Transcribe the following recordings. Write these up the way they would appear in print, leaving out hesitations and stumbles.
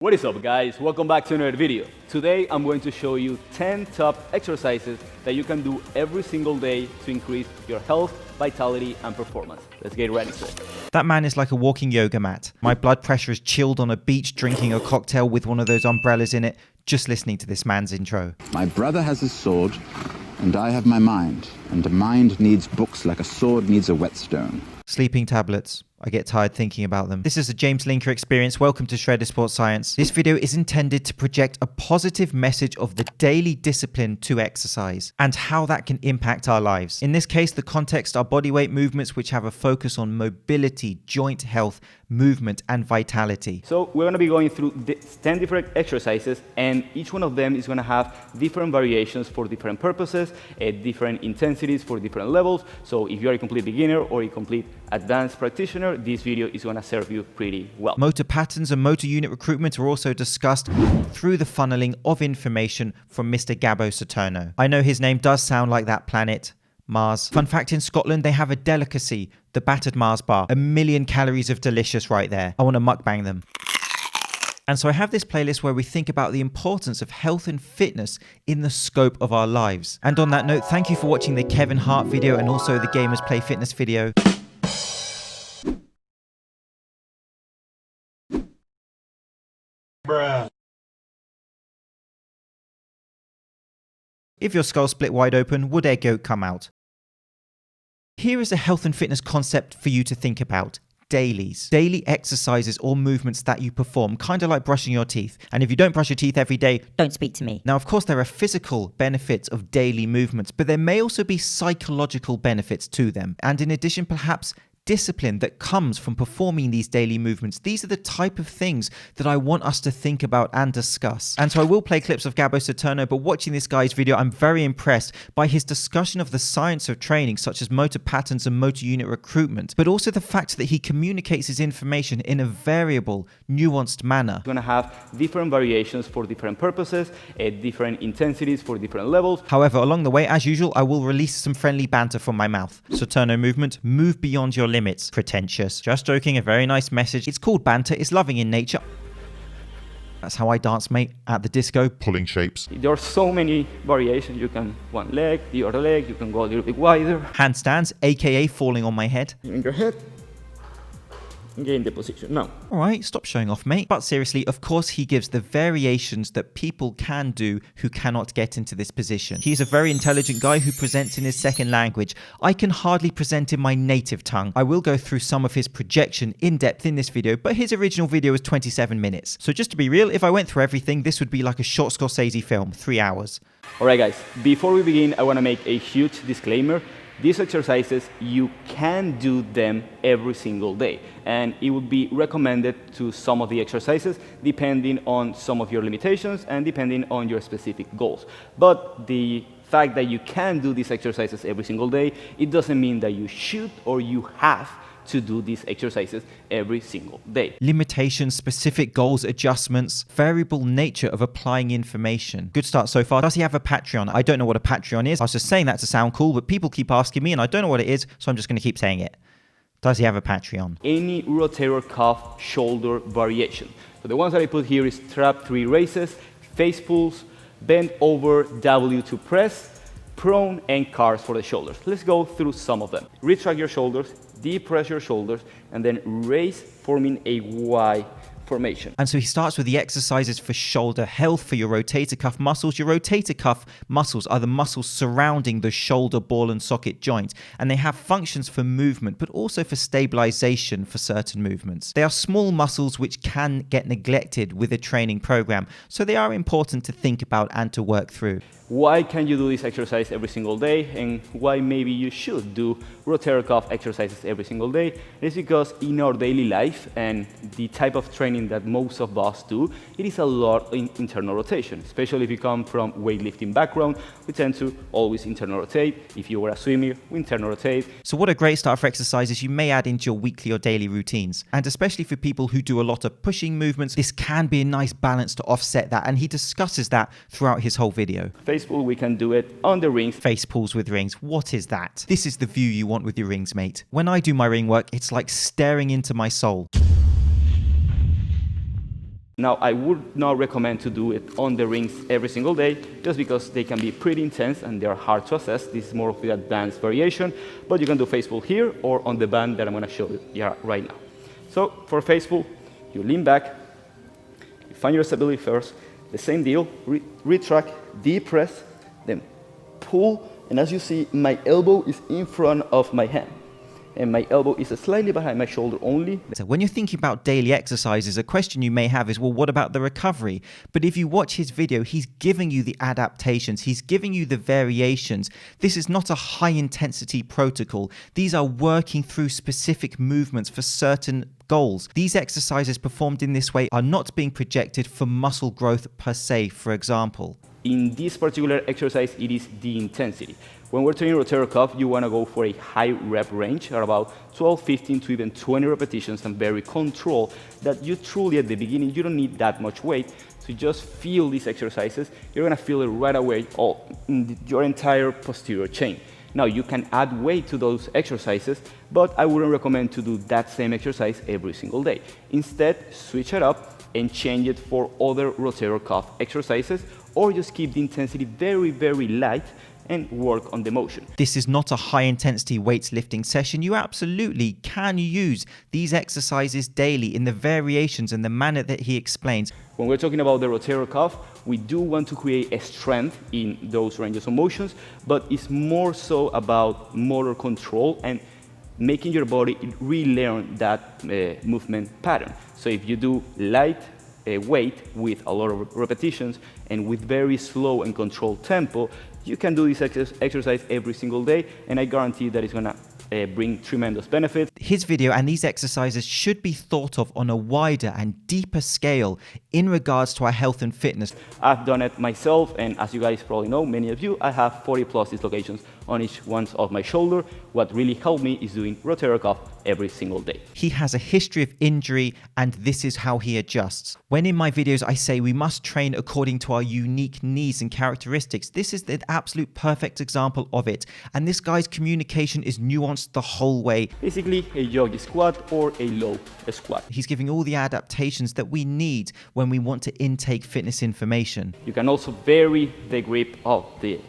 What is up, guys? Welcome back to another video. Today I'm going to show you 10 top exercises that you can do every single day to increase your health, vitality and performance. Let's get ready to it. That man is like a walking yoga mat. My blood pressure is chilled on a beach drinking a cocktail with one of those umbrellas in it, just listening to this man's intro. My brother has his sword, and I have my mind. And a mind needs books like a sword needs a whetstone. Sleeping tablets. I get tired thinking about them. This is a James Linker experience. Welcome to Shredder Sports Science. This video is intended to project a positive message of the daily discipline to exercise and how that can impact our lives. In this case, the context are bodyweight movements which have a focus on mobility, joint health, movement and vitality. So we're going to be going through 10 different exercises, and each one of them is going to have different variations for different purposes, different intensities for different levels. So if you're a complete beginner or a complete advanced practitioner, this video is going to serve you pretty well. Motor patterns and motor unit recruitment are also discussed through the funneling of information from Mr. Gabo Saturno. I know his name does sound like that planet, Mars. Fun fact, in Scotland they have a delicacy, the battered Mars bar. 1 million calories of delicious right there. I want to mukbang them. And so I have this playlist where we think about the importance of health and fitness in the scope of our lives. And on that note, thank you for watching the Kevin Hart video and also the Gamers Play Fitness video. Bruh. If your skull split wide open, would egg yolk come out? Here is a health and fitness concept for you to think about. Dailies. Daily exercises or movements that you perform, kind of like brushing your teeth. And if you don't brush your teeth every day, don't speak to me. Now, of course, there are physical benefits of daily movements, but there may also be psychological benefits to them. And in addition, perhaps discipline that comes from performing these daily movements. These are the type of things that I want us to think about and discuss. And so I will play clips of Gabo Saturno, but watching this guy's video, I'm very impressed by his discussion of the science of training, such as motor patterns and motor unit recruitment, but also the fact that he communicates his information in a variable, nuanced manner. You're going to have different variations for different purposes, different intensities for different levels. However, along the way, as usual, I will release some friendly banter from my mouth. Saturno movement, move beyond your limits. Pretentious. Just joking, a very nice message. It's called banter, it's loving in nature. That's how I dance, mate, at the disco. Pulling shapes. There are so many variations. You can one leg, the other leg, you can go a little bit wider. Handstands, aka falling on my head. In your head. Gain the position. Now. Alright, stop showing off, mate. But seriously, of course he gives the variations that people can do who cannot get into this position. He's a very intelligent guy who presents in his second language. I can hardly present in my native tongue. I will go through some of his projection in depth in this video, but his original video was 27 minutes. So just to be real, if I went through everything, this would be like a short Scorsese film, 3 hours. Alright guys, before we begin, I want to make a huge disclaimer. These exercises, you can do them every single day, and it would be recommended to some of the exercises depending on some of your limitations and depending on your specific goals. But the fact that you can do these exercises every single day, it doesn't mean that you should or you have to do these exercises every single day. Limitations, specific goals, adjustments, variable nature of applying information. Good start so far. Does he have a Patreon? I don't know what a Patreon is. I was just saying that to sound cool, but people keep asking me and I don't know what it is, so I'm just going to keep saying it. Does he have a Patreon? Any rotator cuff shoulder variation. So the ones that I put here is trap 3 raises, face pulls, bend over W to press, prone and cars for the shoulders. Let's go through some of them. Retract your shoulders, depress your shoulders, and then raise, forming a Y formation. And so he starts with the exercises for shoulder health, for your rotator cuff muscles. Your rotator cuff muscles are the muscles surrounding the shoulder ball and socket joint, and they have functions for movement, but also for stabilization for certain movements. They are small muscles which can get neglected with a training program, so they are important to think about and to work through. Why can you do this exercise every single day, and why maybe you should do rotator cuff exercises every single day? It's because in our daily life and the type of training that most of us do, it is a lot in internal rotation. Especially if you come from weightlifting background, we tend to always internal rotate. If you were a swimmer, we internal rotate. So what a great start for exercises you may add into your weekly or daily routines. And especially for people who do a lot of pushing movements, this can be a nice balance to offset that, and he discusses that throughout his whole video. Face pull, we can do it on the rings. Face pulls with rings. What is that? This is the view you want with your rings, mate. When I do my ring work, it's like staring into my soul. Now, I would not recommend to do it on the rings every single day, just because they can be pretty intense and they are hard to assess. This is more of the advanced variation, but you can do face pull here or on the band that I'm gonna show you right now. So for face pull, you lean back, you find your stability first, the same deal, retract, deep press, then pull, and as you see, my elbow is in front of my hand. And my elbow is slightly behind my shoulder only. So when you're thinking about daily exercises, a question you may have is, well, what about the recovery? But if you watch his video, he's giving you the adaptations. He's giving you the variations. This is not a high intensity protocol. These are working through specific movements for certain goals. These exercises performed in this way are not being projected for muscle growth per se, for example. In this particular exercise, it is the intensity. When we're training rotator cuff, you want to go for a high rep range at about 12, 15 to even 20 repetitions and very controlled, that you truly at the beginning, you don't need that much weight to just feel these exercises. You're going to feel it right away in your entire posterior chain. Now, you can add weight to those exercises, but I wouldn't recommend to do that same exercise every single day. Instead, switch it up and change it for other rotator cuff exercises, or just keep the intensity very, very light and work on the motion. This is not a high intensity weightlifting session. You absolutely can use these exercises daily in the variations and the manner that he explains. When we're talking about the rotator cuff, we do want to create a strength in those ranges of motions, but it's more so about motor control and making your body relearn that movement pattern. So if you do light weight with a lot of repetitions and with very slow and controlled tempo, you can do this exercise every single day, and I guarantee that it's gonna bring tremendous benefits. His video and these exercises should be thought of on a wider and deeper scale in regards to our health and fitness. I've done it myself, and as you guys probably know, many of you, I have 40 plus dislocations on each one of my shoulder. What really helped me is doing rotator cuff every single day. He has a history of injury, and this is how he adjusts. When in my videos I say we must train according to our unique needs and characteristics, this is the absolute perfect example of it. And this guy's communication is nuanced the whole way. Basically a yogi squat or a low squat. He's giving all the adaptations that we need when we want to intake fitness information. You can also vary the grip of the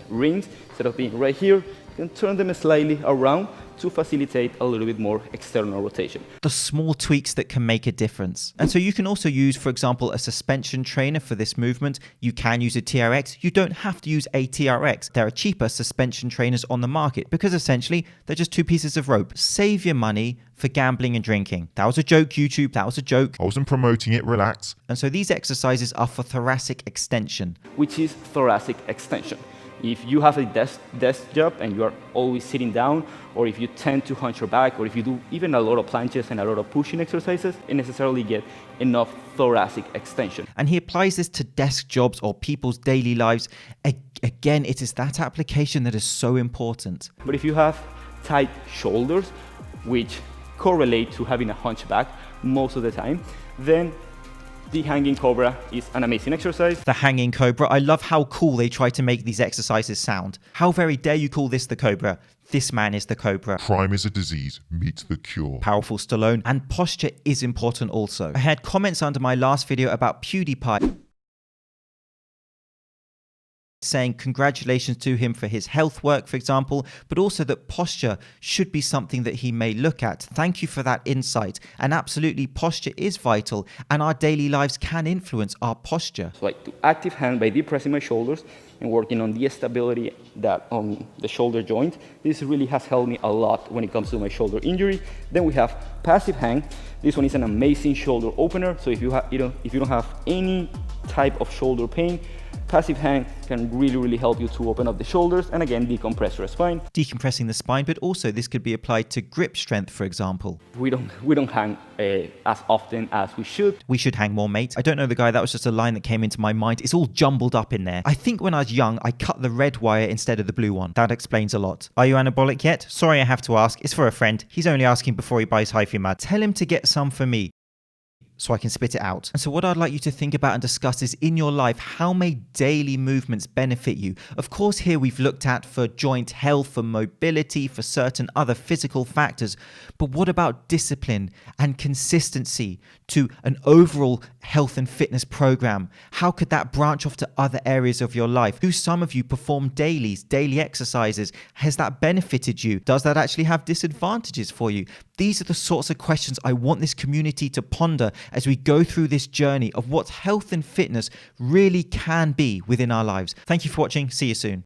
rings. Instead of being right here, you can turn them slightly around to facilitate a little bit more external rotation. The small tweaks that can make a difference. And so you can also use, for example, a suspension trainer for this movement. You can use a TRX. You don't have to use a TRX. There are cheaper suspension trainers on the market because essentially they're just two pieces of rope. Save your money for gambling and drinking. That was a joke, YouTube. That was a joke. I wasn't promoting it, relax. And so these exercises are for thoracic extension. Which is thoracic extension. If you have a desk job and you are always sitting down, or if you tend to hunch your back, or if you do even a lot of planches and a lot of pushing exercises, you necessarily get enough thoracic extension. And he applies this to desk jobs or people's daily lives. Again, it is that application that is so important. But if you have tight shoulders, which correlate to having a hunchback most of the time, then the hanging cobra is an amazing exercise. The hanging cobra. I love how cool they try to make these exercises sound. How very dare you call this the cobra? This man is the cobra. Crime is a disease, meet the cure. Powerful Stallone. And posture is important also. I had comments under my last video about PewDiePie saying congratulations to him for his health work, for example, but also that posture should be something that he may look at. Thank you for that insight. And absolutely, posture is vital, and our daily lives can influence our posture. So I do active hand by depressing my shoulders and working on the stability that on the shoulder joint. This really has helped me a lot when it comes to my shoulder injury. Then we have passive hang. This one is an amazing shoulder opener. So if you don't have any type of shoulder pain, passive hang can really help you to open up the shoulders and again decompress your spine. Decompressing the spine, but also this could be applied to grip strength, for example. We don't hang as often as we should. We should hang more, mate. I don't know the guy, that was just a line that came into my mind. It's all jumbled up in there. I think when I was young, I cut the red wire instead of the blue one. That explains a lot. Are you anabolic yet? Sorry, I have to ask. It's for a friend. He's only asking before he buys Hyphy Mad. Tell him to get some for me. so I can spit it out. And so what I'd like you to think about and discuss is, in your life, how may daily movements benefit you? Of course, here we've looked at for joint health, for mobility, for certain other physical factors, but what about discipline and consistency to an overall health and fitness program? How could that branch off to other areas of your life? Do some of you perform dailies, daily exercises? Has that benefited you? Does that actually have disadvantages for you? These are the sorts of questions I want this community to ponder as we go through this journey of what health and fitness really can be within our lives. Thank you for watching. See you soon.